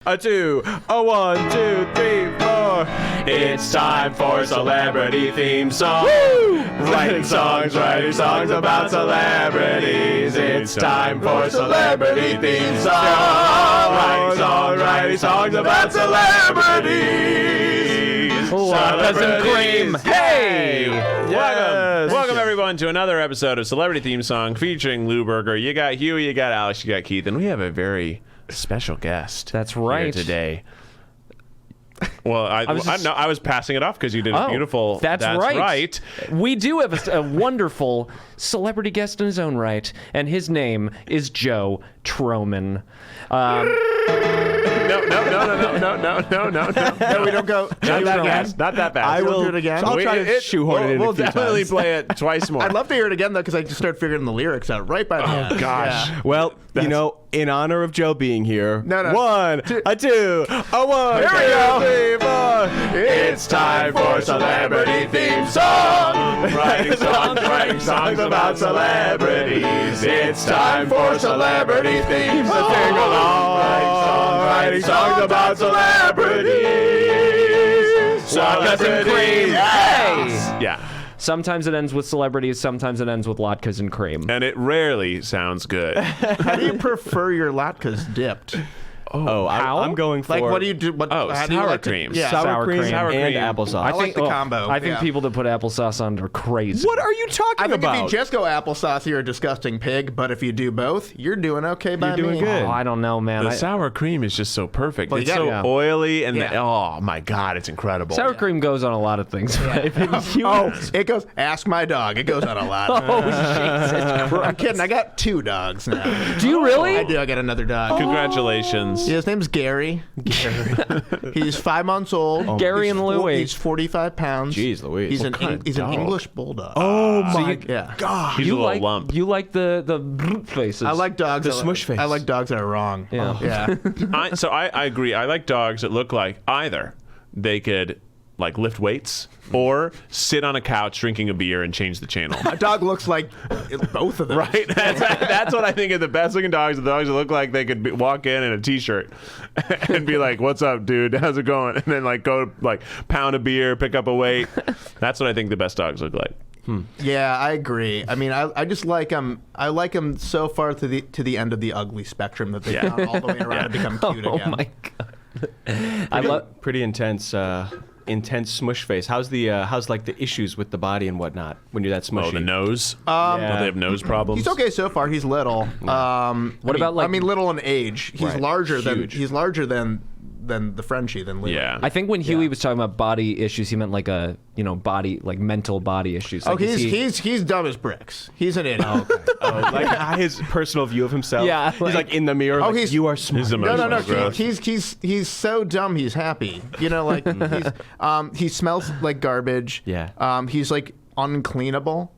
a 2, a 1, 2, 3, 4. It's time for celebrity theme song. Woo! Writing songs about celebrities. It's time for celebrity theme song. Writing songs about celebrities. Cousin Cream. Hey! Yes. Welcome everyone to another episode of Celebrity Theme Song featuring Lewberger. You got Hughie, you got Alex, you got Keith, and we have a very special guest. That's right. Here today. Well, I was passing it off because you did a beautiful. That's right. We do have a wonderful celebrity guest in his own right, and his name is Joe Trohman. No, we don't go. Not that fast. Not that fast. I will do it again. I'll try to shoehorn it in. We'll definitely play it twice more. I'd love to hear it again though, because I just started figuring the lyrics out right by the end. Oh gosh. Yeah. Well, in honor of Joe being here, No. 1, a 2, a 1. Here we go. 3, 4. It's time for celebrity theme song. Writing songs about celebrities. It's time for celebrity theme song. Sing along. Writing songs about celebrities. Cousin Cream. Yes. Yeah. Sometimes it ends with celebrities, sometimes it ends with latkes and cream. And it rarely sounds good. How do you prefer your latkes dipped? I'm going for... Like, what do you do? How do you sour like cream. Yeah, sour cream and cream. applesauce. I like the combo. I think people that put applesauce on are crazy. What are you talking I think about? if you just go applesauce, you're a disgusting pig. But if you do both, you're doing okay by You're doing me. good. Oh, I don't know, man. The sour cream is just so perfect. Well, It's so yeah. oily and Yeah. oh my god, it's incredible. Sour cream goes on a lot of things. It goes. Ask my dog. It goes on a lot. Oh, Jesus Christ. I'm kidding. I got 2 dogs now. Do you really? I do. I got another dog. Congratulations. Yeah, his name's Gary. He's 5 months old. Gary He's and Louie. He's 45 pounds. Jeez Louise. He's What an dog? English bulldog. Oh my yeah. God. He's a little lump. You like the faces. I like dogs. The smush face. I like dogs that are wrong. Yeah. Yeah. I agree. I like dogs that look like either they could like lift weights or sit on a couch drinking a beer and change the channel. A dog looks like both of them. Right? That's what I think of the best looking dogs. The dogs that look like they could walk in a t-shirt and be like, "What's up, dude? How's it going?" And then like go like pound a beer, pick up a weight. That's what I think the best dogs look like. Yeah, I agree. I mean, I just like them. I like them so far to the end of the ugly spectrum that they've gone all the way around to become cute Oh again. my God. Pretty intense smush face. How's like the issues with the body and whatnot when you're that smushy? Oh, the nose. Yeah. Don't they have nose problems? He's okay so far. He's little. What about, like- I mean, little in age. He's Right. larger than Huge. he's larger than the Frenchie than Louie. Yeah. I think when Hughie was talking about body issues, he meant like body, like mental body issues. Oh, Like, is he- he's dumb as bricks. He's an idiot. Like his personal view of himself. Yeah, He's like- like in the mirror. Oh, like, he's- you are smart. He's No. emotional growth. He's so dumb. He's happy. You know, like he smells like garbage. Yeah. He's like uncleanable,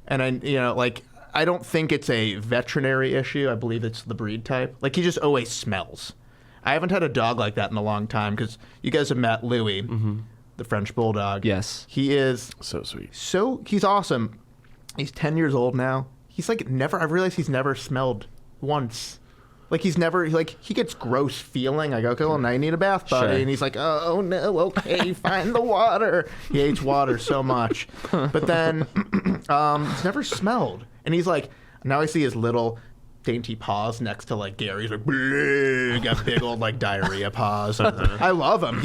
and I don't think it's a veterinary issue. I believe it's the breed type. Like he just always smells. I haven't had a dog like that in a long time because you guys have met Louie, the French bulldog. Yes. He is So sweet. he's awesome. He's 10 years old now. He's like I realized he's never smelled once. Like he's never he gets gross feeling. I go, okay, well now you need a bath, buddy. Sure. And he's like, oh no, okay, find the water. He hates water so much. But then he's never smelled. And he's like, now I see his little dainty paws next to like Gary's like got big old like diarrhea paws. I love him.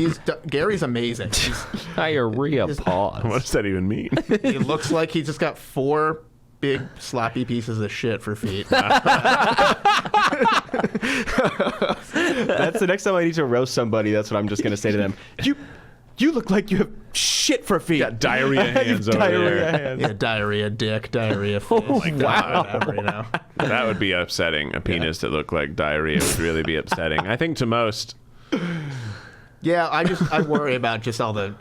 Gary's amazing. Diarrhea pause. What does that even mean? He looks like he just got 4 big sloppy pieces of shit for feet. That's the next time I need to roast somebody. That's what I'm just gonna say to them. You look like you have shit for feet. Got diarrhea hands over Diarrhea there. hands. Yeah, diarrhea dick, diarrhea fish. Oh my God. Whatever, you know. That would be upsetting. A penis that looked like diarrhea would really be upsetting. I think to most. Yeah, I worry about just all the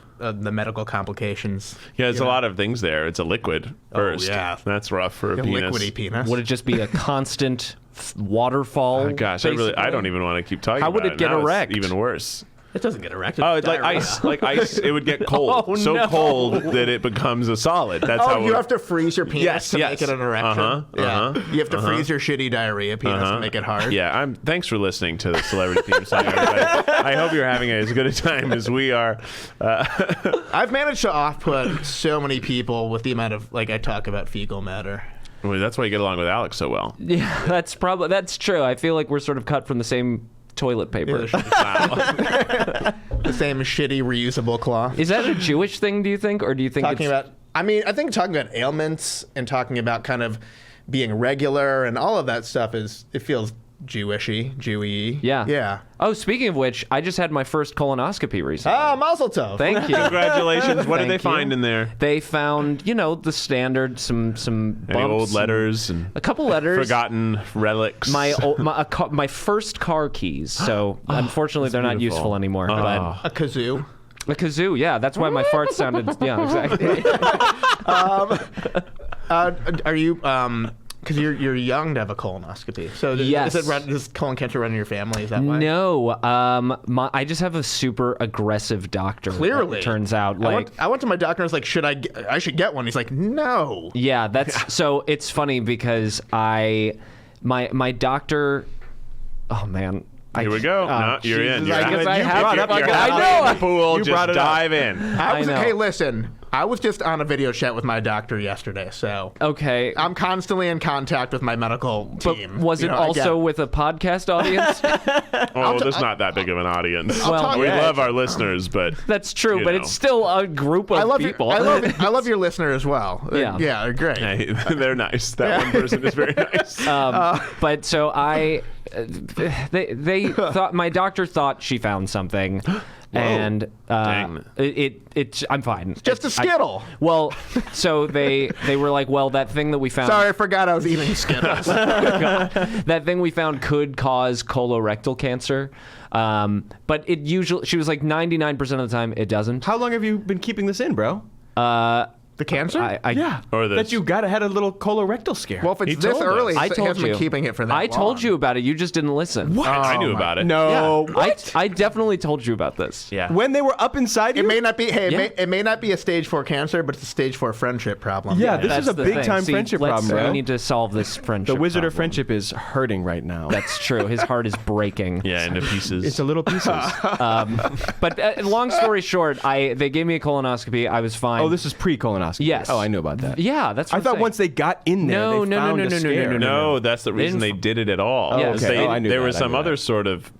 medical complications. Yeah, there's a lot of things there. It's a liquid first. yeah. That's rough for a A penis. liquidy penis. Would it just be a constant waterfall? Oh, gosh, I don't even want to keep talking How about would it get Now it's erect? even worse. It doesn't get erected. Oh, it's like Diarrhea. ice. Like ice, it would get cold. Oh, so no. cold that it becomes a solid. That's how Oh, you have to freeze your penis Yes, to yes. make it an erection. Yeah. You have to freeze your shitty diarrhea penis to make it hard. Yeah, thanks for listening to the celebrity theme song, everybody. I hope you're having as good a time as we are. I've managed to off-put so many people with the amount of I talk about fecal matter. Well, that's why you get along with Alex so well. Yeah, that's true. I feel like we're sort of cut from the same toilet paper. The same shitty reusable cloth. Is that a Jewish thing, do you think? Or do you think Talking about, I think talking about ailments and talking about kind of being regular and all of that stuff it feels Jewishy, Jewy. Yeah. Yeah. Oh, speaking of which, I just had my first colonoscopy recently. Ah, mazel tov. Thank you. Congratulations. What did they Thank you. find in there? They found, the standard, some bumps. Any old letters and A couple letters. forgotten relics? My first car keys. So unfortunately, they're not beautiful. useful anymore. A kazoo. But a kazoo, yeah. That's why my fart sounded. Yeah, exactly. Are you? Because you're young to have a colonoscopy. So Yes. does colon cancer run in your family? Is that why? No, I just have a super aggressive doctor. Clearly, it turns out. I went to my doctor and I was like, I should get one. He's like, no. Yeah, that's so. It's funny because my doctor. Oh man. Here we go. No, you're in. Jesus, You're I guess out. I You have brought to up your fucking- head I know. in the pool. You Just brought it up. dive in. I know. Hey, listen. I was just on a video chat with my doctor yesterday, so Okay. I'm constantly in contact with my medical But team. was it also with a podcast audience? Oh, there's not that big of an audience. Well, we yeah. love our listeners, but That's true, You but know. it's still a group of I love people. I love your listener as well. Yeah. Yeah, they're great. hey, they're nice. That one person is very nice. But so they thought my doctor thought she found something, and Dang. I'm fine. Just a Skittle. Well, so they were like, well, that thing that we found, Sorry, I forgot I was eating Skittles. that thing we found could cause colorectal cancer, but it usually, she was like 99% of the time it doesn't. How long have you been keeping this in, bro? The cancer? Or this. That you had a little colorectal scare. Well, if He it's this told us. early, I he told hasn't you. been keeping it for that I long. told you about it. You just didn't listen. What? I knew about it. No. I definitely told you about this. Yeah. When they were up inside you? It may not be. Hey, Yeah. it may not be a stage 4 cancer, but it's a stage 4 friendship problem. Yeah, this That's is a the big thing. time See, friendship problem, bro. We need to solve this friendship. The wizard of problem. friendship is hurting right now. That's true. His heart is breaking. Yeah, into pieces. It's a little pieces. But long story short, they gave me a colonoscopy. I was fine. Oh, this is pre-colonoscopy. Yes. Oh, I knew about that. Yeah, that's what I I'm thought saying. once they got in there, No, they no, no, found no, a no, no, scare. No, that's the reason they didn't- did it at all. Yeah, Is okay. they- Oh, I knew there that, was I some knew other that. sort of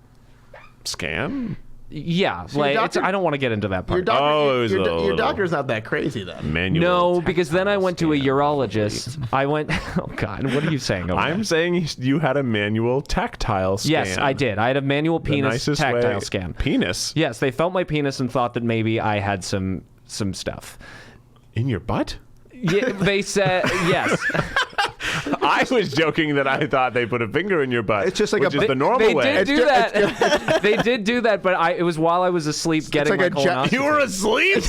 scam. Yeah, your like doctor- I don't want to get into that Your, part. doctor, Oh, it was your, a your little- doctor's not that crazy then. Manual. No, because then I went to a urologist. I went. Oh God, what are you saying? Over I'm there? saying you had a manual tactile scan. Yes, I did. I had a manual The penis nicest tactile way- scan. Penis Yes, they felt my penis and thought that maybe I had some stuff. in your butt? Yeah, they said yes. I was joking that I thought they put a finger in your butt. It's just like which a- is the normal They way. did do that. They did do that, but it was while I was asleep getting like my a colonoscopy. You were asleep?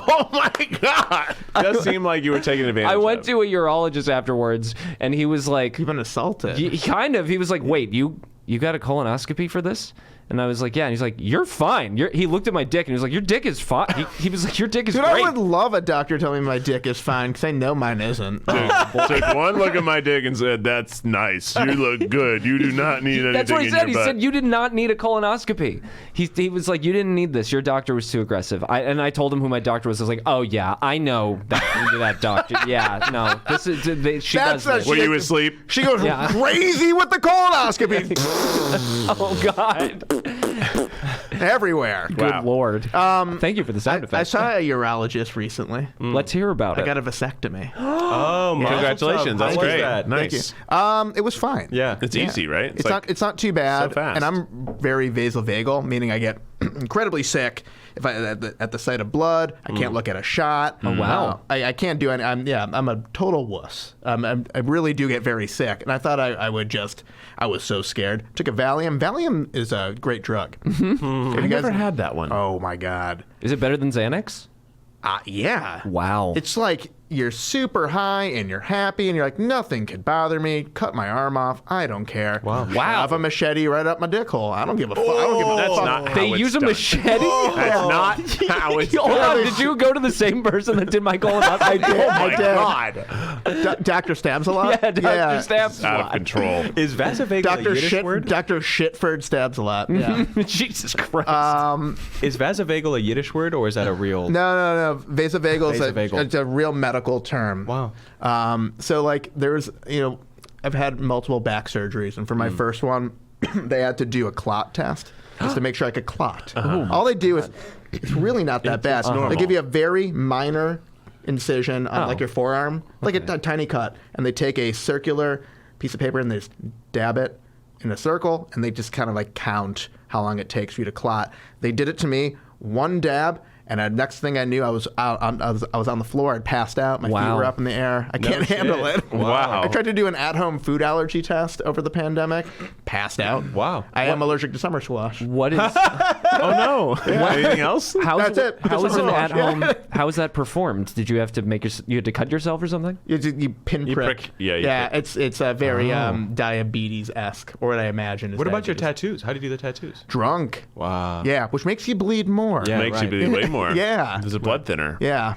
Oh my god! Does seem like you were taking advantage. I went of. to a urologist afterwards, and he was like, You've been assaulted. he was like, wait, you got a colonoscopy for this? And I was like, yeah. And he's like, you're fine. He looked at my dick and he was like, your dick is fine. He was like, your dick is Dude, great. I would love a doctor telling me my dick is fine because I know mine isn't. Took one look at my dick and said, "That's nice. You look good. You do not need anything That's what he in said. your He butt." said you did not need a colonoscopy. He was like, you didn't need this. Your doctor was too aggressive. And I told him who my doctor was. I was like, oh yeah, I know that doctor. Yeah, no, this is she That's does this. Were you asleep? She goes Yeah. crazy with the colonoscopy Oh God, everywhere. good Wow. lord. Thank you for the sound I effects. saw a urologist recently. Let's hear about I it. got a vasectomy. Oh, my Congratulations. How That's was great. that? Nice. It was fine. Yeah. It's easy, right? It's not too bad. so fast. And I'm very vasovagal, meaning I get incredibly sick if at the sight of blood. I can't look at a shot. Oh wow. I can't do any. I'm a total wuss. I really do get very sick, and I thought I was so scared. Took a Valium. Valium is a great drug. Have you I never guys- had that one. Oh my god. Is it better than Xanax? Yeah. Wow. It's like you're super high and you're happy and you're like, nothing could bother me. Cut my arm off. I don't care. Wow. Have a machete right up my dick hole. I don't give a fuck. I don't give a That's fuck. not how They it's use a done. machete? That's not how it's Hold done. on, did you go to the same person that did my colonoscopy? I did. Oh I my did. God. Dr. Stabs a lot? Yeah, Dr. Stabs. Out of control. Is vasovagal a Yiddish word? Dr. Shitford Stabs a lot. Yeah. Jesus Christ. Is vasovagal a Yiddish word or is that a real? No. Vasovagal is Vasovagal. it's a real medical term. Wow. So like there's, I've had multiple back surgeries, and for my first one, they had to do a clot test just to make sure I could clot. All they do is, it's really not that bad. normal. They give you a very minor incision on like your forearm, like a tiny cut, and they take a circular piece of paper and they just dab it in a circle, and they just kind of like count how long it takes for you to clot. They did it to me, one dab. And the next thing I knew, I was on the floor. I'd passed out. My feet Wow. were up in the air. I can't handle it. Wow. I tried to do an at-home food allergy test over the pandemic. Passed out. Wow. I am allergic to summer squash. What is? Oh no. Anything else? That's it. How is an Just at home? How is that performed? Did you have to you had to cut yourself or something? You pinprick. prick. Yeah, you Yeah. prick. It's a very diabetes-esque, or what I imagine is. What about your diabetes. tattoos? How do you do the tattoos? Drunk. Wow. Yeah, which makes you bleed more. Yeah. Makes you right. bleed way more. Yeah. There's a blood thinner. Yeah.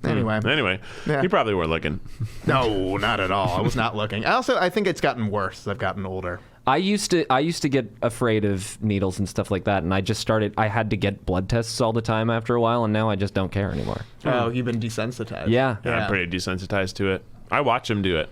Anyway. Anyway, Yeah. you probably weren't looking. No, not at all. I was not looking. I think it's gotten worse as I've gotten older. I used to get afraid of needles and stuff like that, and I had to get blood tests all the time after a while, and now I just don't care anymore. Oh, you've been desensitized. Yeah. I'm pretty desensitized to it. I watch him do it.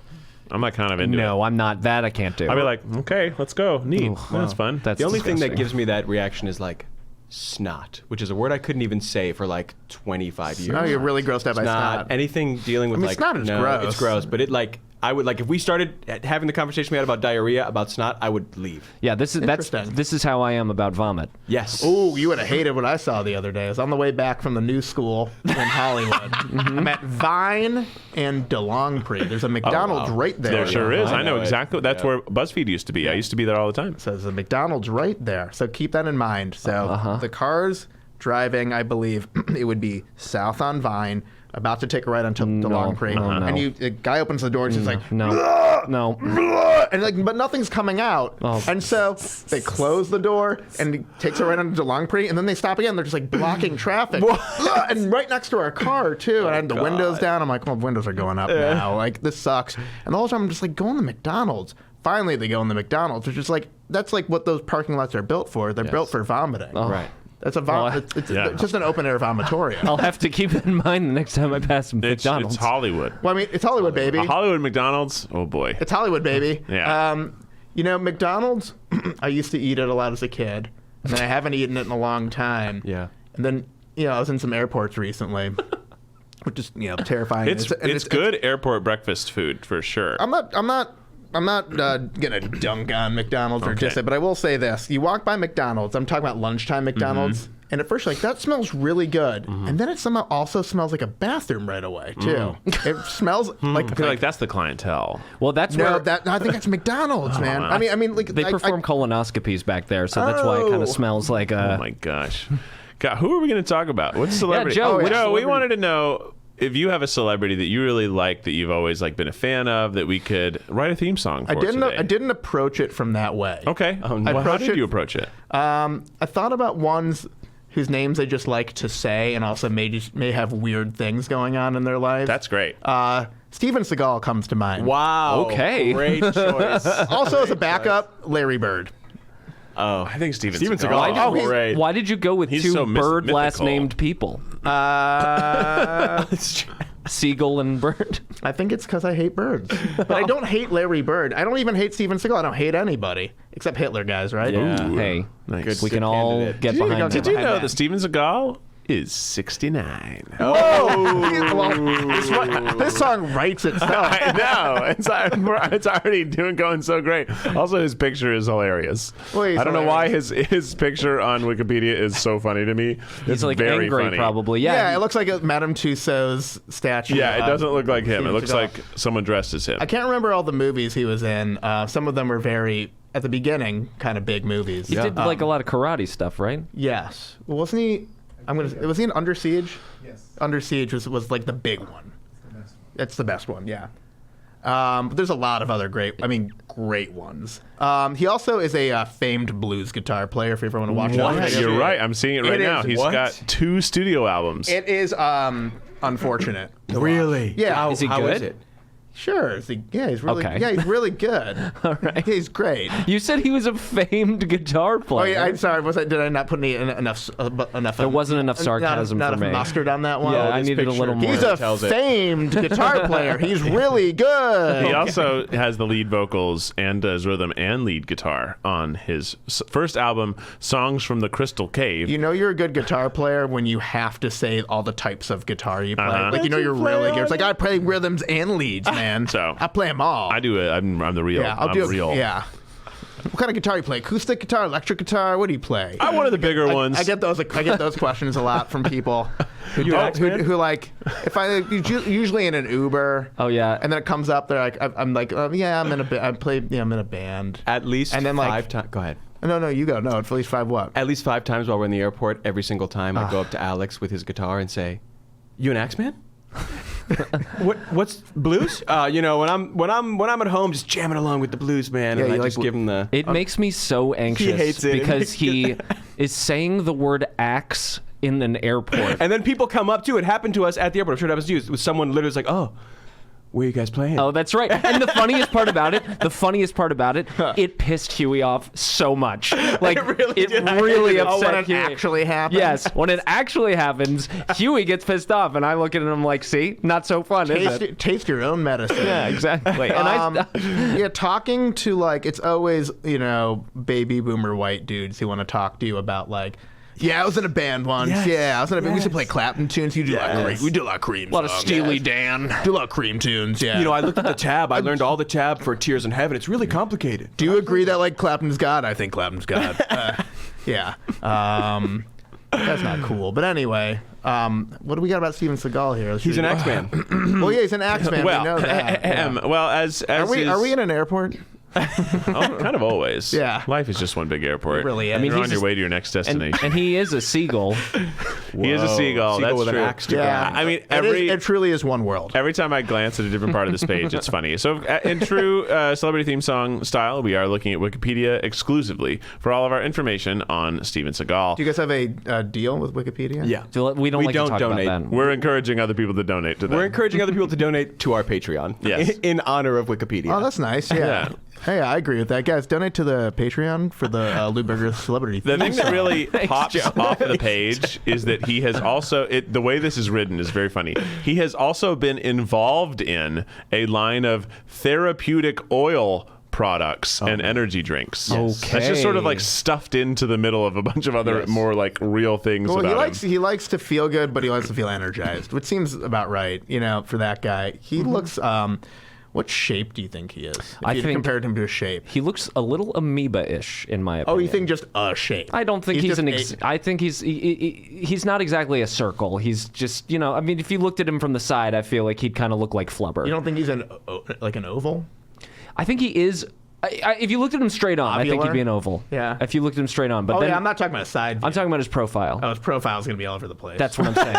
I'm like kind of into it. No, I'm not. That I can't do. I'll be like, okay, let's go. Neat. That's fun. That's The only thing that disgusting. gives me that reaction is like snot, which is a word I couldn't even say for like 25 years. Oh, you're really grossed out by snot. Anything dealing with I mean, like snot is no, gross. it's gross, but it like I would like if we started having the conversation we had about diarrhea, about snot, I would leave. Yeah, this is how I am about vomit. Yes. Oh, you would have hated what I saw the other day. I was on the way back from the new school in Hollywood. I'm at Vine and DeLongpre. There's a McDonald's right there. There sure is. I know know it. exactly. That's where BuzzFeed used to be. I used to be there all the time. So there's a McDonald's right there. So keep that in mind. So the car's driving, I believe, it would be south on Vine, about to take a right onto DeLongpre. no. And the guy opens the door and he's like, No. and like, but nothing's coming out. Oh. And so they close the door and he takes it right onto DeLongpre, and then they stop again. They're just like blocking traffic. And right next to our car too. And I had the windows down. I'm like, well, windows are going up now. Like, this sucks. And the whole time I'm just like, go in the McDonald's. Finally, they go in the McDonald's, which is like, that's like what those parking lots are built for. They're built for vomiting. Right. It's a it's Yeah. just an open air vomitorium. I'll have to keep that in mind the next time I pass some It's McDonald's. Hollywood. Well, I mean, it's Hollywood, baby. A Hollywood McDonald's. Oh boy. It's Hollywood, baby. Yeah. McDonald's, I used to eat it a lot as a kid, and then I haven't eaten it in a long time. Yeah. And then, I was in some airports recently, which is, terrifying. It's good airport breakfast food for sure. I'm not gonna dunk on McDonald's or diss it, but I will say this: you walk by McDonald's. I'm talking about lunchtime McDonald's, and at first you're like, that smells really good, and then it somehow also smells like a bathroom right away too. It smells like I feel like that's the clientele. Well, that's no, where that I think that's McDonald's, man. I mean, like they perform colonoscopies back there, so that's why it kind Oh. of smells like Oh a. my gosh. God, who are we going to talk about? What's celebrity? Joe, which Joe, we celebrity- wanted to know if you have a celebrity that you really like, that you've always like been a fan of, that we could write a theme song for today. I didn't approach it from that way. Okay. I Well, how approached did it- you approach it? I thought about ones whose names they just like to say, and also may have weird things going on in their life. That's great. Steven Seagal comes to mind. Wow. Okay. Great choice. Also, as a backup, Larry Bird. Oh. I think Steven Steven Seagal. Seagal. Oh, he's- Great. Why did you go with He's two so bird last mythical. named people? Seagal and Bird? I think it's because I hate birds. But I don't hate Larry Bird. I don't even hate Steven Seagal. I don't hate anybody. Except Hitler, guys, right? Yeah. Hey, Nice. we can all candidate. get behind Did that. you know that Steven Seagal is 69? Well, this song writes itself. I know. It's already going so great. Also, his picture is hilarious. Well, he's I don't know why hilarious. his picture on Wikipedia is so funny to me. He's It's like very angry, funny. probably. Yeah, Yeah, it looks like a Madame Tussauds statue. Yeah, it doesn't look like him. It Steven looks Seagal. like someone dressed as him. I can't remember all the movies he was in. Some of them were very, at the beginning, kind of big movies. he did like a lot of karate stuff, right? Yes. Well, wasn't he? Was he in Under Siege? Yes. Under Siege was like the big one. That's the best one, yeah. But there's a lot of other great ones. He also is a famed blues guitar player, if you ever want to watch it. What? You're right. I'm seeing it right now. He's got 2 studio albums. It is unfortunate. Really? Yeah. Is he how good? is it? Sure. He's really Okay. yeah, he's really good. All right. He's great. You said he was a famed guitar Oh player. yeah, I'm sorry. Did I not put enough? There wasn't enough sarcasm not for me. enough mustard on that one. Yeah, Oh, I this needed a picture. little more. He's a tells it. famed guitar player. He's really good. He also has the lead vocals and does rhythm and lead guitar on his first album, Songs from the Crystal Cave. You know you're a good guitar player when you have to say all the types of guitar you play. Like you know you're really good. It's like I play rhythms and leads, man. So I play them all. I do it. I'm the real. Yeah, I'm real. Yeah. What kind of guitar you play? Acoustic guitar, electric guitar? What do you play? I'm one of the bigger ones. I get those questions a lot from people who like if I usually in an Uber. Oh, yeah. And then it comes up, they're like, I'm like, I'm in a band. At least And then, like- 5 times. Go ahead. No, you go. No, it's at least 5 what? At least 5 times while we're in the airport, every single time I go up to Alex with his guitar and say, "You an Axeman?" What's blues? When I'm at home, just jamming along with the blues, man, and you I like just give him the. It makes me so anxious hates it. because he is saying the word axe in an airport. And then people come up to it. Happened to us at the airport. I'm sure it happens to you. With someone literally was like, "Oh, where are you guys playing?" Oh, that's right. And the funniest part about it, it pissed Hughie off so much. Like, it really Oh, upset when it Hughie. actually happens? Yes, when it actually happens, Hughie gets pissed off, and I look at him like, see, not so fun, is it? Taste your own medicine. Yeah, exactly. And Yeah, talking to like it's always baby boomer white dudes who want to talk to you about like. Yeah, I was in a band once. Yes. Yeah, I was in a band. We used to play Yes. Clapton tunes. You do a lot of cream. We do a lot of cream. a lot of songs. Steely Dan. Do a lot of cream tunes. Yeah. I looked at the tab. I learned all the tab for Tears in Heaven. It's really complicated. do you agree that like Clapton's God? I think Clapton's God. Yeah. That's not cool. But anyway, what do we got about Steven Seagal here? He's an Axeman. Well, yeah, he's an Axeman. Well, we know that. Yeah. well, as Are we is- in an airport? kind of always. Yeah. Life is just one big airport. It really is. I mean, You're he's on your just- way to your next destination. And he is a seagull. He is a seagull. That's with true. an axe to Yeah. grind. I mean, It truly is one world. Every time I glance at a different part of this page, it's funny. So, in true celebrity theme song style, we are looking at Wikipedia exclusively for all of our information on Steven Seagal. Do you guys have a deal with Wikipedia? Yeah. We don't like don't to talk donate. about that. We're encouraging other people to donate to them. We're encouraging other people to donate to our Patreon. Yes. In honor of Wikipedia. Oh, that's nice. Yeah. Yeah. Hey, I agree with that. Guys, donate to the Patreon for the Lewberger celebrity. The thing that really Thanks, pops Joe. off of the page is that he has also, the way this is written is very funny. He has also been involved in a line of therapeutic oil products and energy drinks. Yes. That's just sort of like Okay. stuffed into the middle of a bunch of other Yes. more like real things Well, about him. he likes to feel good, but he likes to feel energized, which seems about right, for that guy. He looks. What shape do you think he is? If I you think- compared him to a shape. He looks a little amoeba-ish, in my opinion. Oh, you think just a shape? I don't think he's just I think he's not exactly a circle. He's just, I mean, if you looked at him from the side, I feel like he'd kind of look like Flubber. You don't think he's an oval? I think he is. If you looked at him straight on, I think he'd Ovular? be an oval. Yeah. If you looked at him straight on, but Oh then yeah, I'm not talking about a side. I'm talking about his profile. Oh, his profile's gonna be all over the place. That's what I'm saying.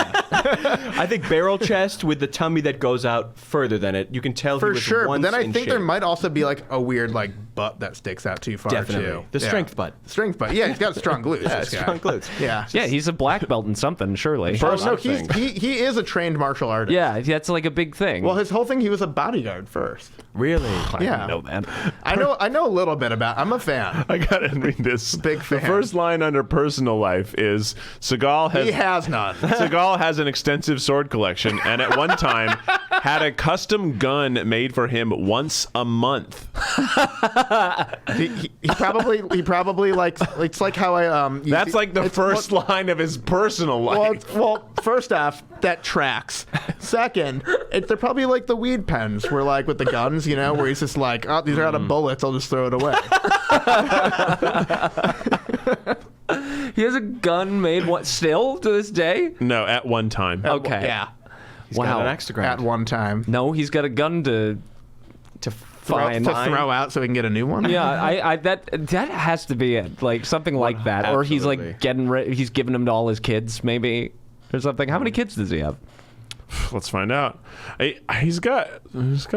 I think barrel chest with the tummy that goes out further than it. You can tell for he was sure. But once then I in think shape. there might also be like a weird like butt that sticks out too far Definitely. too. The Yeah. strength butt. Strength butt. Yeah, he's got strong glutes. Yeah, this guy. strong glutes. Yeah. Yeah, he's a black belt in something, surely. Oh, lot no, of things. he is a trained martial artist. Yeah, that's like a big thing. Well, his whole thing, he was a bodyguard first. Really? I yeah. didn't know that. I know a little bit about. I'm a fan. I gotta read this. Big fan. The first line under personal life is Seagal He has none. Seagal has an extensive sword collection, and at one time had a custom gun made for him once a month. he probably likes. It's like how I That's like the first line of his personal life. Well, first off, that tracks. Second, they're probably like the weed pens, where like with the guns, where he's just like, oh, these are out of bullets, I'll just throw it away. He has a gun made still to this day? No, at one time. Okay. Yeah. He's got an axe to grind. At one time. No, he's got a gun to find. To throw out so he can get a new one. Yeah, that has to be it. Like something like that, or he's Absolutely. like he's giving them to all his kids, maybe, or something. How many kids does he have? Let's find out. He's got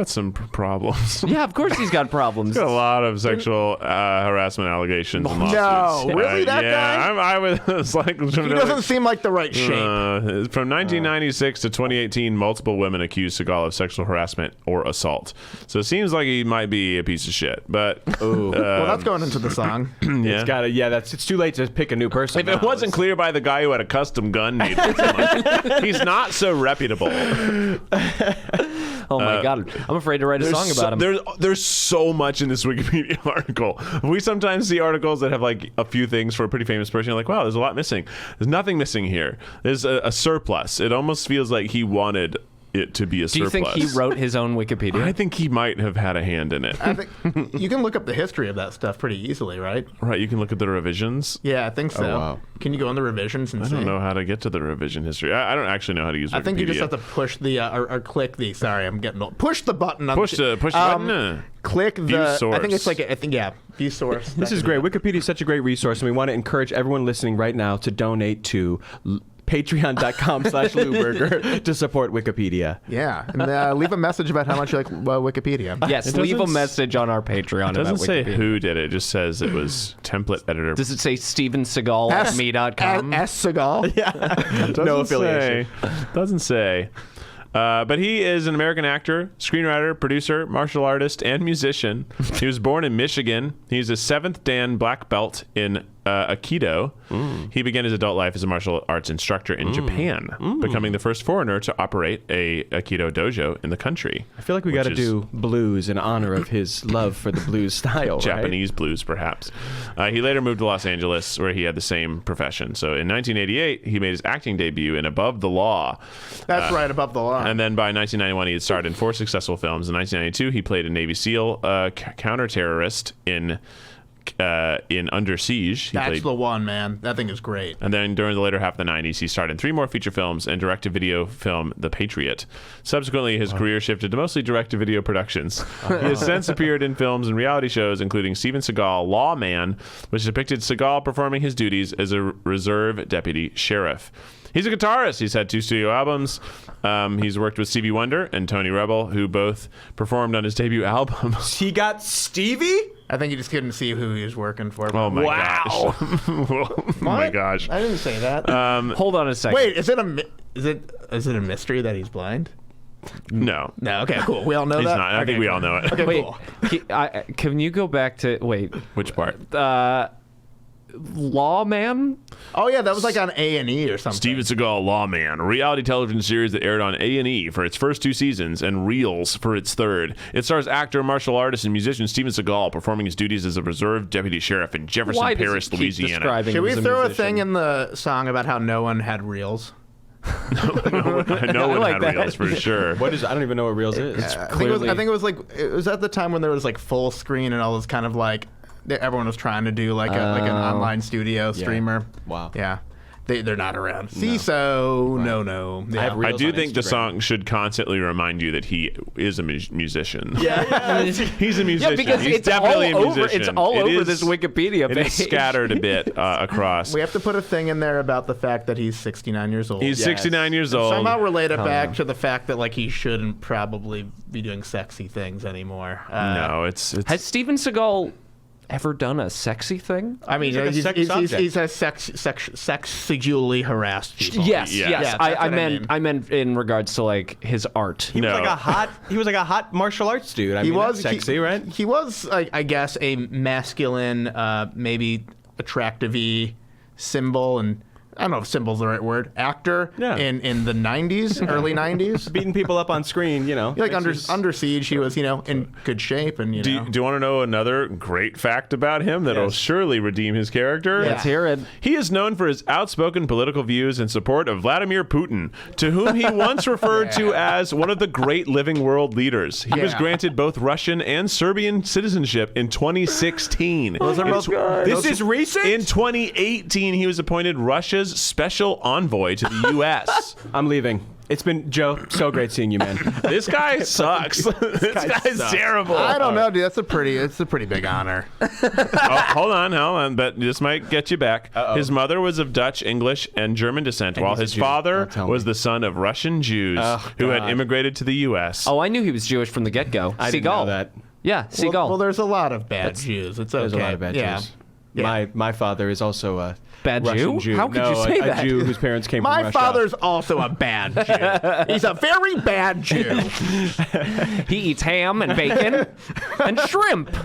some problems. Yeah, of course he's got problems. He's got a lot of sexual harassment allegations and lawsuits. No, really, that yeah, guy? I was like, He doesn't seem like the right shape. From 1996 to 2018, multiple women accused Seagal of sexual harassment or assault. So it seems like he might be a piece of shit. But Well, that's going into the song. yeah. It's too late to pick a new person. If it wasn't clear by the guy who had a custom gun made for him, he's not so reputable. Oh my God, I'm afraid to write a song about him. There's so much in this Wikipedia article. We sometimes see articles that have like a few things for a pretty famous person. You're like, wow, there's a lot missing. There's nothing missing here. There's a surplus. It almost feels like he wanted it to be a Do you surplus. think he wrote his own Wikipedia? I think he might have had a hand in it. I think you can look up the history of that stuff pretty easily, right? Right, you can look at the revisions. Yeah, I think so. wow. Can you go on the revisions and I see? don't know how to get to the revision history. I don't actually know how to use Wikipedia. I think you just have to push the or click the. Sorry, I'm getting old. Push the button. On push the button. Click View the. source. I think it's like view source. This is great. Wikipedia is such a great resource, and we want to encourage everyone listening right now to donate to patreon.com/Lewberger to support Wikipedia. Yeah, and leave a message about how much you like Wikipedia. Yes, It leave a doesn't message on our Patreon It doesn't about say Wikipedia. who did it. It just says it was template editor. Does it say Steven Seagal at me.com? S. Seagal. No affiliation. Doesn't say. But he is an American actor, screenwriter, producer, martial artist, and musician. He was born in Michigan. He's a 7th Dan black belt in Aikido. He began his adult life as a martial arts instructor in Japan, becoming the first foreigner to operate a Aikido dojo in the country. I feel like we got to do blues in honor of his love for the blues style, right? Japanese blues, perhaps. He later moved to Los Angeles, where he had the same profession. So in 1988, he made his acting debut in Above the Law. That's right, Above the Law. And then by 1991, he had starred in 4 successful films. In 1992, he played a Navy SEAL counter-terrorist in Under Siege. That's the one, man. That thing is great. And then during the later half of the 90s, he starred in 3 more feature films and direct-to-video film The Patriot. Subsequently, his career shifted to mostly direct-to-video productions. He has since appeared in films and reality shows, including Steven Seagal, Lawman, which depicted Seagal performing his duties as a reserve deputy sheriff. He's a guitarist. He's had 2 studio albums. He's worked with Stevie Wonder and Tony Rebel, who both performed on his debut album. He got Stevie? I think you just couldn't see who he was working for. Oh my gosh! Oh my What? gosh! I didn't say that. Hold on a second. Wait, is it a mystery that he's blind? No, No. Okay, cool. We all know he's that. not. I Okay, think we cool. all know it. Okay, Wait, cool. can you go back to Which part? Lawman? Oh yeah, that was like on A&E or something. Steven Seagal, Lawman, a reality television series that aired on A&E for its first 2 seasons and Reels for its 3rd. It stars actor, martial artist, and musician Steven Seagal performing his duties as a reserve deputy sheriff in Jefferson Why does Parish, it keep Louisiana. describing Should him we as a throw a musician? thing in the song about how no one had reels? No one like had that. Reels for sure. What is? I don't even know what Reels is. I think it was at the time when there was like full screen and all this kind of like everyone was trying to do like an online studio streamer. Wow. Yeah. They're not around. CISO, no. Yeah. I have I Reels do on think the Instagram. song should constantly remind you that he is a musician. Yeah. He's a musician. Yeah, because He's it's definitely all a over. musician. It's all It over is- this Wikipedia It page. is scattered a bit across. We have to put a thing in there about the fact that he's 69 years old. He's Yes. 69 years old. Somehow relate it back to the fact that like he shouldn't probably be doing sexy things anymore. No, it's Has Steven Seagal ever done a sexy thing? I mean, He's like a sex subject. he's a sexually harassed people. Yes, Yeah. yes. Yeah, I that's what I meant mean. I meant in regards to like his art. He No. was like a hot martial arts dude. I He mean, was that's sexy, right? He was, I guess, a masculine, maybe attractive-y symbol, and I don't know if symbol's the right word. Actor Yeah. in the 90s, early 90s. Beating people up on screen, you know. Like makes you- under Siege, he was, in good shape, and Do you want to know another great fact about him that'll Yes. surely redeem his character? Yeah. Let's hear it. He is known for his outspoken political views in support of Vladimir Putin, to whom he once referred to as one of the great living world leaders. He was Yeah. granted both Russian and Serbian citizenship in 2016. This is recent? In 2018, he was appointed Russia's special envoy to the U.S. I'm leaving. It's been, Joe, so great seeing you, man. This guy sucks. This guy's sucks. terrible. I don't know, dude. It's a pretty big honor. Oh, hold on. But this might get you back. Uh-oh. His mother was of Dutch, English, and German descent, while he's a his Jew. father Don't tell was me. the son of Russian Jews who had God. immigrated to the U.S. Oh, I knew he was Jewish from the get-go. I Seagal. didn't know that. Yeah, Seagal. Well, there's a lot of bad Jews. It's okay. There's a lot of bad Jews. Yeah. My father is also a Bad Russian Jew? Jew. How could no, you say a that? Jew whose parents came from My Russia. father's also a bad Jew. He's a very bad Jew. He eats ham and bacon and shrimp.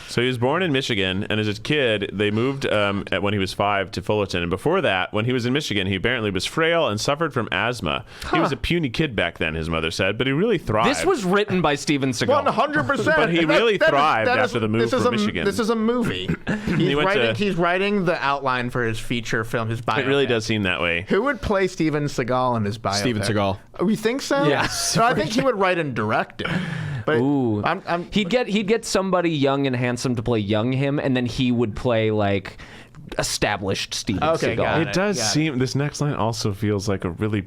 So he was born in Michigan, and as a kid, they moved when he was 5 to Fullerton. And before that, when he was in Michigan, he apparently was frail and suffered from asthma. He was a puny kid back then, his mother said, but he really thrived. This was written by Steven Seagal. 100%. But he really thrived after the move this is from a, Michigan. This is a movie. went He's writing the outline for his feature film, his biopic. It really does seem that way. Who would play Steven Seagal in his biopic? Steven Seagal. Oh, you think so? Yes. No, I think he would write and direct it. But Ooh. I'm He'd get somebody young and handsome to play young him, and then he would play like established Steven Okay, Seagal. got It does seem, this next line also feels like a really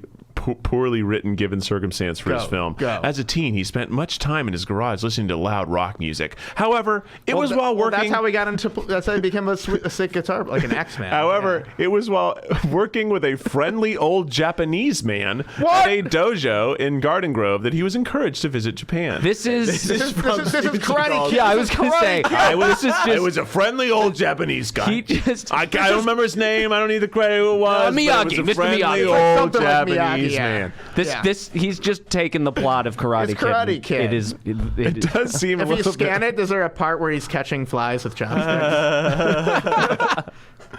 poorly written given circumstance for his film. Go. As a teen, he spent much time in his garage listening to loud rock music. However, it was while Well, working... that's how he got into. That's how he became a sick guitar, like an X-Man. However, it was while working with a friendly old Japanese man What? at a dojo in Garden Grove that he was encouraged to visit Japan. This is This is Karate Kid. yeah. I was gonna say this is I just was a friendly old Japanese guy. he just I don't remember his name. I don't need the credit who it was. Miyagi, but it was Mr. a friendly Miyagi. old Something like Miyagi, Japanese yeah. man. this he's just taken the plot of Karate It's Karate Kid. It is. It does seem a If you little scan bit. it, is there a part where he's catching flies with chopsticks?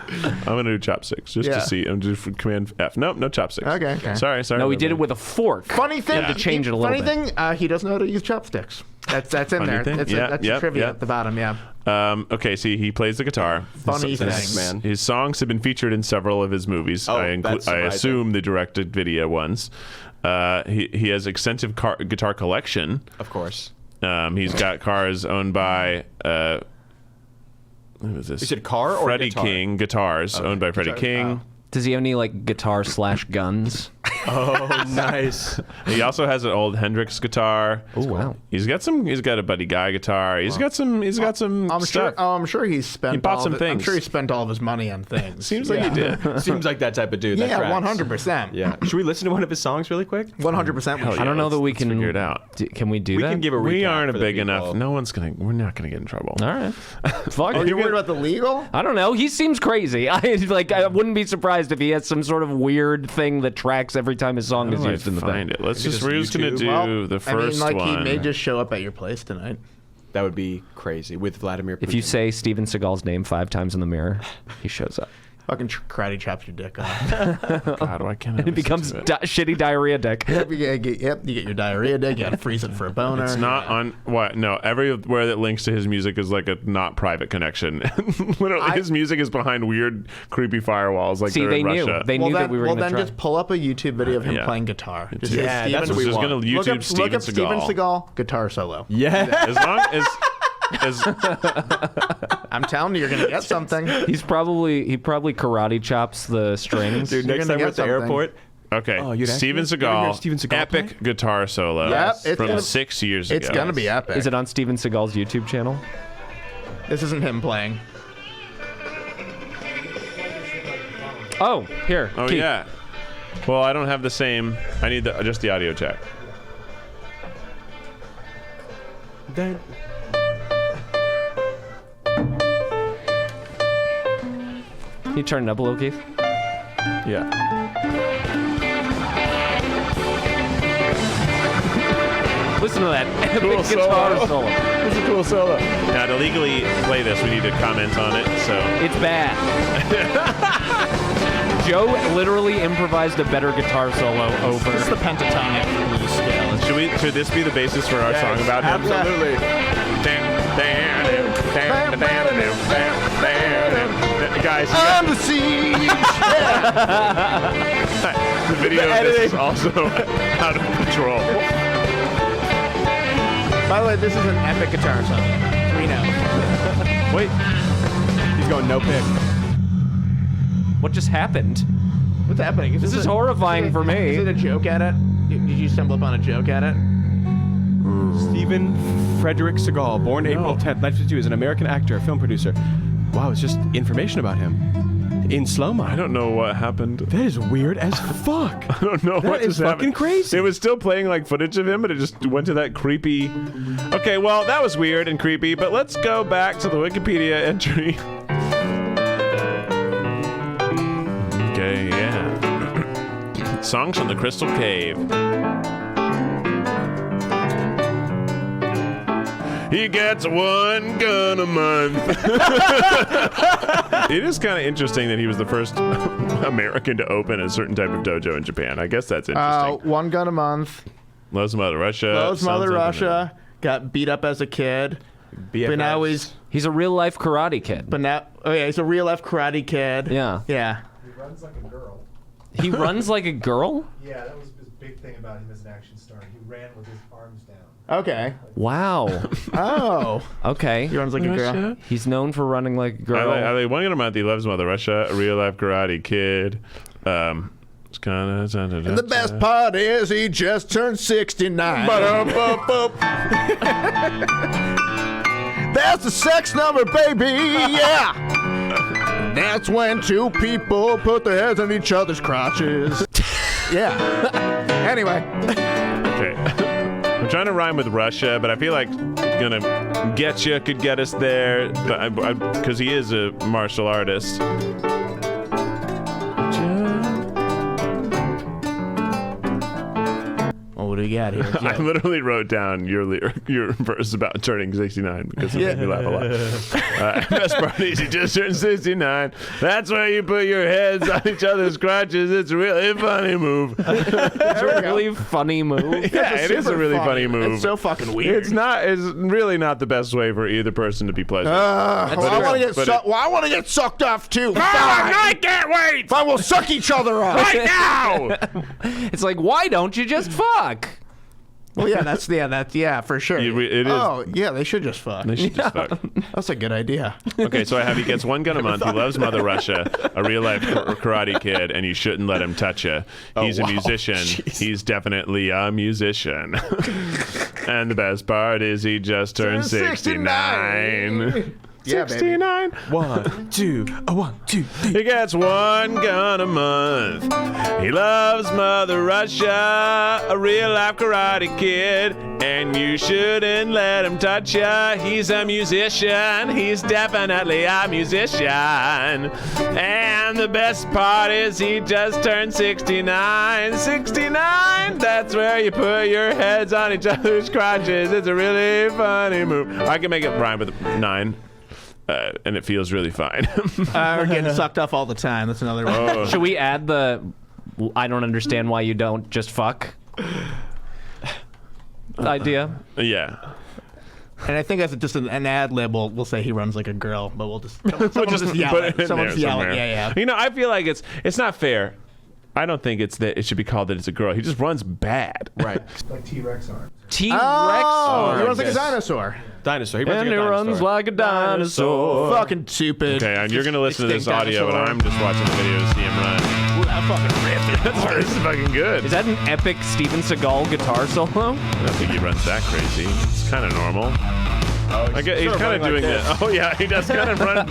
I'm gonna do chopsticks just Yeah. to see. I'm just Command F. Nope, no chopsticks. Okay. Sorry. No, he did it with a fork. Funny thing, Had to change it a little funny bit. thing, he doesn't know how to use chopsticks. That's in Funny there. thing? That's Yeah, that's yep, trivia yep. at the bottom. Yeah. Okay, see, he plays the guitar. Funny his, thing. Man. his songs have been featured in several of his movies. Oh, I that's surprising. assume the directed video ones. He has extensive guitar collection. Of course. He's got cars owned by who is this? Is it car or Freddie guitar? King guitars owned by Freddie King. Does he have any like guitar / guns? Oh, nice. He also has an old Hendrix guitar. Oh wow. He's got a Buddy Guy guitar. He's got some I'm stuff. sure. I'm sure he spent. He bought all some of it- I'm things. sure he spent all of his money on things. Seems like he did. Seems like that type of dude. That Yeah, tracks. 100%. Yeah. Should we listen to one of his songs really quick? 100%. I don't know that we let's can figure it out. Can we do We that? can give a recap We aren't for a the big enough. people. No one's gonna. We're not gonna get in trouble. All right. Fuck. Oh, it. you're worried about the legal? I don't know. He seems crazy. I wouldn't be surprised if he has some sort of weird thing that tracks every time his song How is do I used in the find thing. it. Let's Maybe just. just We're just gonna YouTube. do Well, the first I mean, like one. he may just show up at your place tonight. That would be crazy with Vladimir Putin. If you say Steven Seagal's name 5 times in the mirror, he shows up. Fucking karate chops your dick off. God, why can't I It becomes listen to it? shitty diarrhea dick. Yep, you get your diarrhea dick. You gotta freeze it for a boner. It's not on what? No, everywhere that links to his music is like a not private connection. Literally, his music is behind weird, creepy firewalls. Like See, they're they in knew. Russia. They knew that we were well, going to then try. just pull up a YouTube video of him Yeah. playing guitar. Just Yeah, say that's what we Just want. gonna Look YouTube up Steven Steven Seagal. Seagal guitar solo. Yeah. As long as I'm telling you, you're gonna get something. He probably karate chops the strings. Dude, You're next gonna time we're get at the something. airport. okay, Oh, you'd Steven actually- you ever hear Seagal, Steven Seagal epic guitar solo Yep, it's from gonna- 6 years It's ago. gonna be epic. Is it on Steven Seagal's YouTube channel? This isn't him playing. Oh, here. Oh Keith. yeah. Well, I don't have the same. I need just the audio check. Then Can you turn it up a little, Keith? Yeah. Listen to that epic Cool guitar solo. solo. It's a cool solo. Now to legally play this, we need to comment on it. So It's bad. Joe literally improvised a better guitar solo over. It's the pentatonic blues scale. should this be the basis for our song about him? absolutely. Guys, On the siege. the video of this is also out of control. By the way, this is an epic guitar solo. 3 notes. Wait, He's going no pick. What just happened? What's happening? This is horrifying for me. Is it a joke at it? Did you stumble upon a joke at it? Stephen Frederick Seagal, born April 10th, 1952, is an American actor, film producer. Wow, it's just information about him. In slow-mo. I don't know what happened. That is weird as fuck. I don't know what That just is fucking happened. crazy. It was still playing like footage of him, but it just went to that creepy. Okay, well, that was weird and creepy, but let's go back to the Wikipedia entry. Okay, yeah. Songs from the Crystal Cave. He gets one gun a month. It is kind of interesting that he was the first American to open a certain type of dojo in Japan. I guess that's interesting. One gun a month. Loves Mother Russia. Loves Mother Sons of Russia. Got beat up as a kid. BFFs. But now He's a real life karate kid. he's a real life karate kid. Yeah. Yeah. He runs like a girl. He runs like a girl? Yeah, that was his big thing about him as an action star. He ran with his arms down. Okay. Wow. Oh. Okay. He runs like a girl. He's known for running like a girl. I like one gun a month. He loves Mother Russia. A real life karate kid. It's kind of. And the best part is he just turned 69. That's the sex number, baby. Yeah. That's when two people put their heads on each other's crotches. Yeah. Anyway. Okay. I'm trying to rhyme with Russia, but I feel like gonna get you could get us there, because he is a martial artist. What do we got here? I literally wrote down your verse about turning 69 because it made me laugh a lot. Best part is you just turned 69. That's where you put your heads on each other's crotches. It's a really funny move. It's a really funny move. Yeah, it is a really funny move. It's so fucking weird. It's really not the best way for either person to be pleasant. I want to get sucked off too. I can't wait! Fine, we'll suck each other off. Right now! It's like, why don't you just fuck? Well, that's for sure. It is. Oh, yeah, they should just fuck. They should just fuck. That's a good idea. Okay, so I have he gets one gun a month. He loves Mother Russia, a real life karate kid, and you shouldn't let him touch you. He's a musician. Jeez. He's definitely a musician. And the best part is he just turned 69. Yeah, 69. 1, 2, 1, 2, 3. He gets one gun a month. He loves Mother Russia, a real life karate kid, and you shouldn't let him touch ya. He's a musician. He's definitely a musician. And the best part is he just turned 69. 69. That's where you put your heads on each other's crotches. It's a really funny move. I can make it rhyme with 9. And it feels really fine. We're getting sucked off all the time. That's another one. Should we add the I don't understand why you don't just fuck idea? Yeah. And I think as just an ad lib, we'll say he runs like a girl, but we'll just someone Put just yell it it. in Someone there just yell it. somewhere. Yeah. You know, I feel like it's not fair. I don't think it's that it should be called that it's a girl. He just runs bad. Right. Like T-Rex arms. T-Rex Oh, he arms. runs like a dinosaur. Dinosaur. He runs And like he a runs dinosaur. like a dinosaur. Fucking stupid. Okay, and you're gonna listen to this Extinct audio, and dinosaur. I'm just watching the video to see him run. Ooh, that fucking ripped. This is fucking good. Is that an epic Steven Seagal guitar solo? I don't think he runs that crazy. It's kind of normal. I guess he's kind of doing this. Oh yeah, he does kind of run.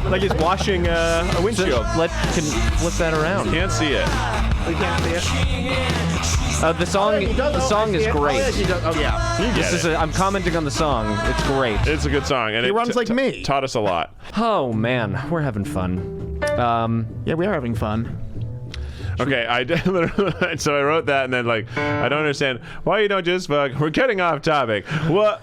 Like he's washing a windshield. Flip that around. Can't see it. We can't see it. The song is great. Oh yeah. You get it. I'm commenting on the song. It's great. It's a good song, and He it runs like me. Taught us a lot. Oh man, we're having fun. Yeah, we are having fun. Okay, so I wrote that, and then I don't understand why you don't just fuck. We're getting off topic. What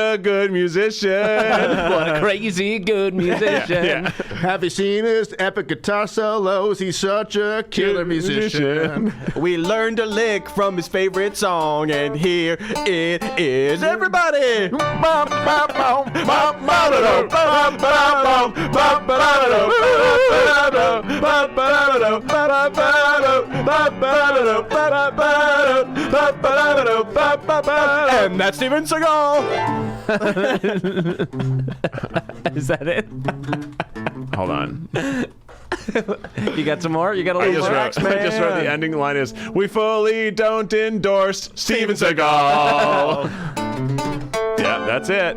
a good musician. What a crazy good musician. Yeah. Have you seen his epic guitar solos? He's such a killer musician. We learned a lick from his favorite song, and here it is. Everybody! And that's Steven Seagal. Is that it? Hold on. You got some more? You got a I little just more? wrote, I just wrote the ending line is, we fully don't endorse Steven Seagal. Yeah, that's it.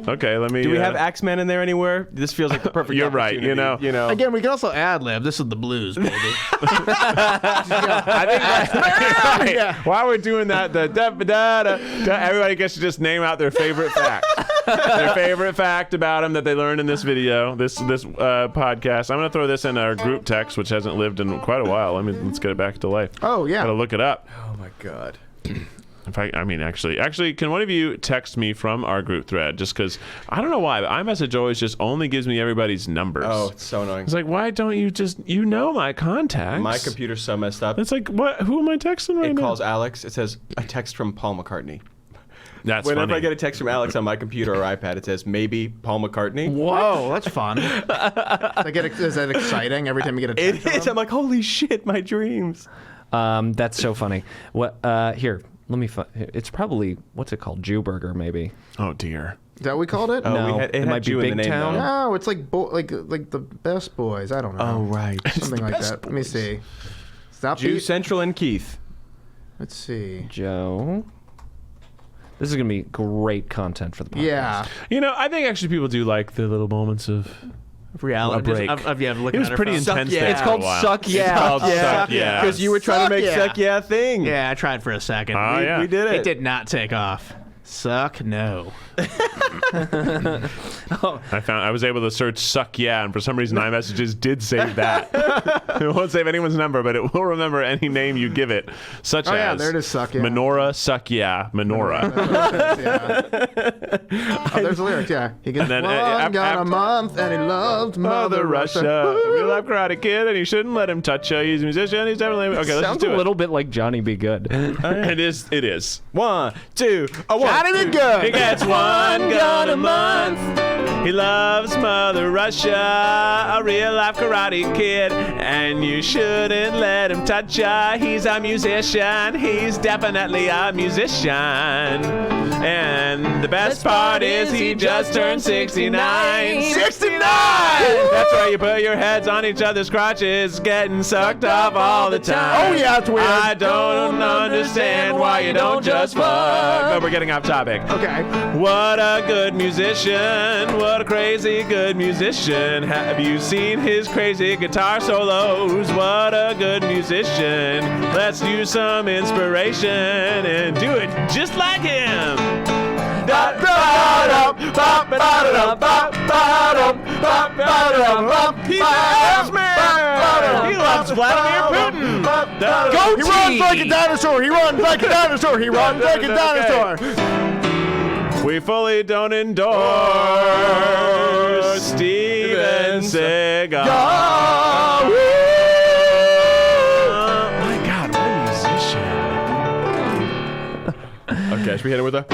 Okay, let me. Do we have Axeman in there anywhere? This feels like the perfect. You're right, you know. You know. Again, we can also ad lib. This is the blues, baby. I think Yeah. while we're doing that, everybody gets to just name out their favorite fact. Their favorite fact about him that they learned in this video, this podcast. I'm gonna throw this in our group text, which hasn't lived in quite a while. Let's get it back to life. Oh, yeah. Gotta look it up. Oh my God. In fact, actually, can one of you text me from our group thread? Just because I don't know why, but iMessage always just only gives me everybody's numbers. Oh, it's so annoying. It's like, why don't you just my contacts? My computer's so messed up. It's like, what? Who am I texting right It now? calls Alex. It says a text from Paul McCartney. That's Whenever funny. I get a text from Alex on my computer or iPad, it says maybe Paul McCartney. Whoa, that's fun. Is that exciting every time you get a text? It is. I'm like, holy shit, my dreams. That's so funny. What? Here, let me. It's probably what's it called? Jewburger, maybe. Oh dear. Is that what we called it? Oh, No, it it had might be Jew in the Big name, Town. though. No, it's like like the best boys. I don't know. Oh, right. Something like that. Let me see. Stop. Jew Central and Keith. Let's see. Joe. This is gonna be great content for the podcast. Yeah. You know, I think actually people do like the little moments of Reality. a break. Looking It was at our pretty phones. intense. yeah. there It's for called a while. Suck Yeah. It's called Yeah. Suck Yeah. Because you were trying to make yeah. Suck Yeah a thing. Yeah, I tried for a second. Oh, yeah. We did it. It did not take off. Suck no. I was able to search "suck yeah," and for some reason iMessages did save that. It won't save anyone's number, but it will remember any name you give it, such Oh, as yeah, there it is, suck yeah. Menorah, suck yeah, Menorah. Yeah. Oh, there's the lyrics. Yeah. He gets then, one got after- a month and he loved Mother Russia, we love Karate Kid, and you shouldn't let him touch you. He's a musician. He's definitely okay. Let's Sounds just do a little bit like Johnny Be Good. it. It is. 1, 2, a 1. Johnny Be Good. He gets one gun a month. He loves Mother Russia, a real life karate kid, and you shouldn't let him touch ya. He's a musician. He's definitely a musician. And the best part is he just turned 69. 69! That's why you put your heads on each other's crotches, getting sucked off all the time. Oh, yeah, it's weird. I don't understand why you don't just fuck. But we're getting off topic. Okay. What a good musician. What a crazy good musician. Have you seen his crazy guitar solos? What a good musician. Let's use some inspiration and do it just like him. He loves me. He loves Vladimir Putin. He runs like a dinosaur. He runs like a dinosaur. He runs like a dinosaur. We fully don't endorse Steven Seagal. Oh my God, what a musician! Okay, should we hit it with a?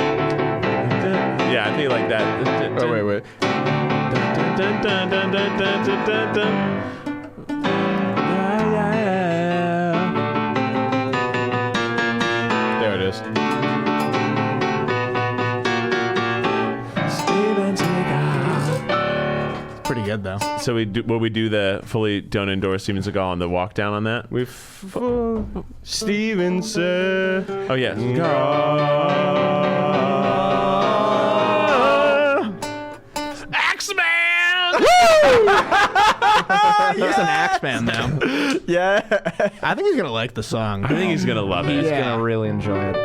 Yeah, I think like that. Oh, wait. There it is. Steven Seagal. Pretty good though. So will we do the fully don't endorse Steven Seagal on the walk down on that? Steven said. Oh yes. Axeman! He's an Axeman now. Yeah. I think he's gonna like the song. I think he's gonna love it. He's Yeah. gonna really enjoy it.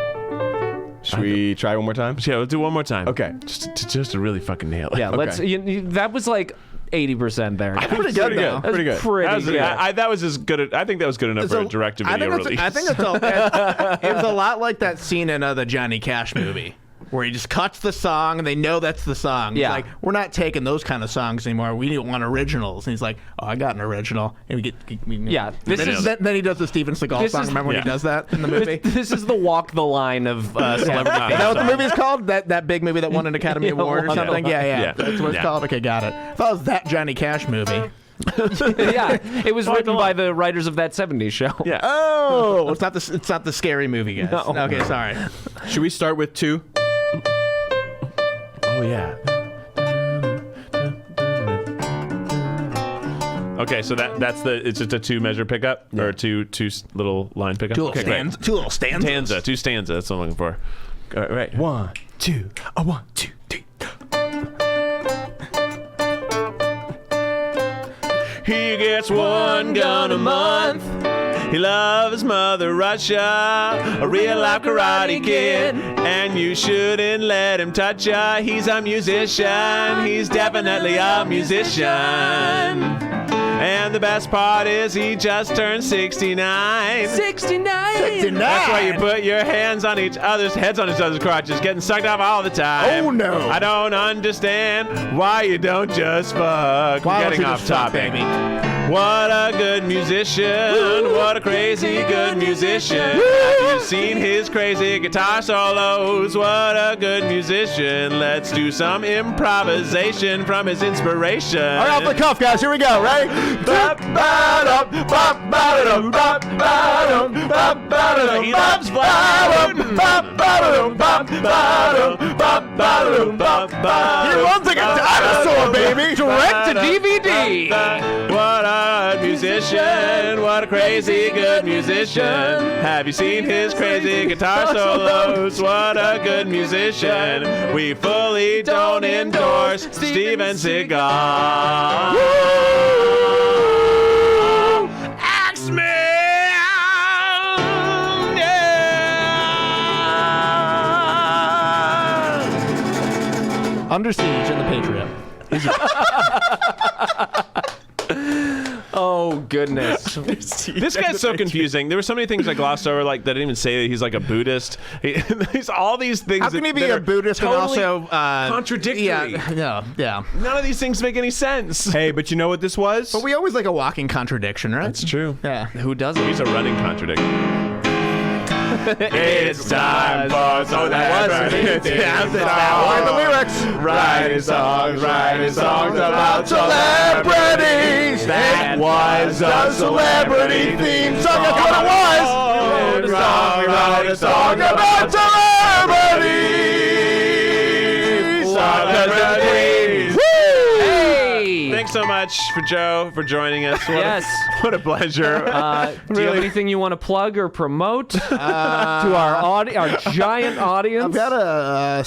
Should we try one more time? Yeah, let's do one more time. Okay. Just to really fucking nail it. Yeah, let's. That was like 80% there. Pretty good though. That's Pretty good. Pretty That was, good. that was as good. I think that was good enough for a direct-to-video release. I think it was a lot like that scene in the Johnny Cash movie. Where he just cuts the song and they know that's the song. He's Yeah. like, we're not taking those kind of songs anymore. We want originals. And he's like, oh, I got an original. And Yeah, this then, is- then he does the Steven Seagal this song. is- Remember when yeah. he does that in the movie? This is the walk the line of celebrity. Is that what the movie's called? That big movie that won an Academy Yeah, Award or Walk the something? Line. Yeah. Yeah. That's what it's Yeah. called? Okay, got it. I thought it was that Johnny Cash movie. Yeah, it was Walk written the by line. the writers of that '70s show. Yeah. Oh, it's not the scary movie, guys. No. Okay, sorry. Should we start with 2? Oh yeah. Okay, so that's it's just a 2-measure pickup or two little line pickup. Two little stanzas. Two stanza. That's what I'm looking for. All right. 1, 2, 1, 2, 3. He gets one gun a month. He loves Mother Russia, a real life karate kid, and you shouldn't let him touch ya. He's a musician. He's definitely a musician. And the best part is he just turned 69. 69. That's why you put your hands on each other's heads on each other's crotches, getting sucked off all the time. Oh, no. I don't understand why you don't just fuck. Why We're don't getting you off just fuck, topic. baby? What a good musician. What a crazy good musician. Have you seen his crazy guitar solos? What a good musician. Let's do some improvisation from his inspiration. All right, off the cuff, guys. Here we go. Ready? He loves flowers. He runs like a dinosaur, baby. Direct to DVD. What a musician. What a crazy good musician. Have you seen his crazy guitar solos? What a good musician. We fully don't endorse Steven Seagal. Axeman! Yeah! Under Siege and the Patriot. Oh goodness. This guy's so confusing. There were so many things I glossed over, like that I didn't even say that he's like a Buddhist. He's all these things. How can he be that a are Buddhist totally and also contradictory? Yeah. None of these things make any sense. Hey, but you know what this was? But we always like a walking contradiction, right? It's true. Yeah. Who doesn't? He's a running contradiction. It's time for celebrity. Write the lyrics. Writing songs about celebrities. That was a celebrity theme song. That's what it was. Write a song about celebrities. Celebrities. Hey. Thanks so much for Joe for joining us. Yes. What a pleasure. Do you have anything you want to plug or promote to our giant audience? I've got a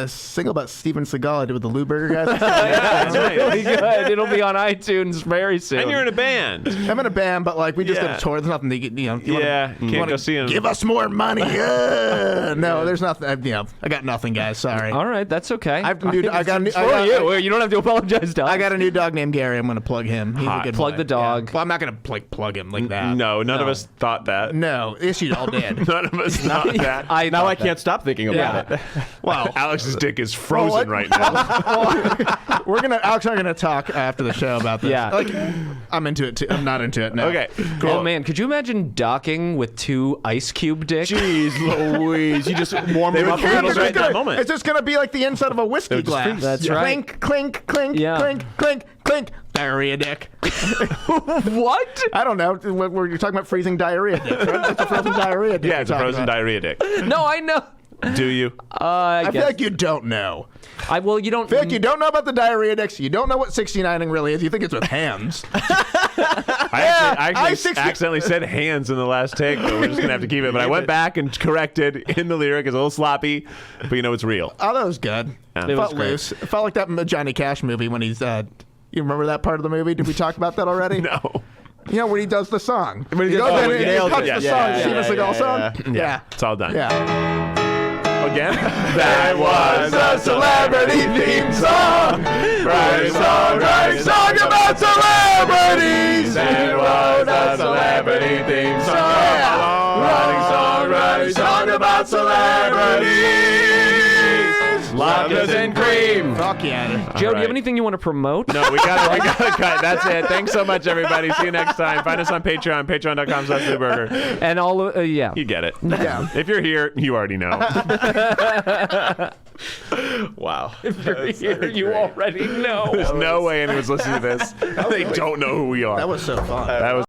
single about Steven Seagal I did with the Lewberger guys. That's right. It'll be good. It'll be on iTunes very soon. And you're in a band. I'm in a band, but like we just did Yeah. a tour. There's nothing to get, you Can't go see him. Give us more money. No, there's nothing. I got nothing, guys. Sorry. All right, that's okay. I got You don't have to apologize, Doug. I got a new dog named Gary. I'm going to plug him. He's a good Plug boy. the dog. Yeah. Well, I'm not going to plug him like that. No, none of us thought that. No, yes, you all did. None of us thought that. Now I can't stop thinking about it. Well, Alex's dick is frozen what? right now. Alex and I are gonna talk after the show about this. Yeah. Like, I'm into it too. I'm not into it now. Okay, cool. Oh man, could you imagine docking with 2 Ice Cube dicks? Jeez Louise, you just warmed them up a It's little just right bit. in that gonna- moment. It's just gonna be like the inside of a whiskey just glass. freeze. That's right. Clink, clink, clink, Yeah. clink, clink, clink. Diarrhea dick. What? I don't know. You're talking about freezing diarrhea dick, right? That's a frozen diarrhea dick. Yeah, it's a you're talking frozen about. diarrhea dick. No, I know. Do you? I I feel guess. like you don't know. Well, you don't. I feel like you don't know about the diarrhea dicks. You don't know what 69ing really is. You think it's with hands. I actually 60 accidentally said hands in the last take, but we're just going to have to keep it. But I went back and corrected in the lyric. It's a little sloppy, but you know it's real. Oh, that was good. Yeah. It felt loose. It felt like that Johnny Cash movie when he's. You remember that part of the movie? Did we talk about that already? No. You know when he does the song. When he He does- goes oh, in he and nailed cuts it. the Yeah, song, yeah, Steven yeah, Seagal yeah, song. Yeah. It's all done. Yeah. Again? That was a celebrity theme song. Writing song about celebrities. That was a celebrity theme song. Writing song about celebrities. Latkes and cream. Fuck yeah. Joe, do you right. have anything you want to promote? No, we gotta cut. That's it. Thanks so much, everybody. See you next time. Find us on Patreon, patreon.com/Lewberger. And all, yeah. You get it. Yeah. If you're here, you already know. Wow. You already know. There's no way anyone's listening to this. They don't know who we are. That was so fun. That was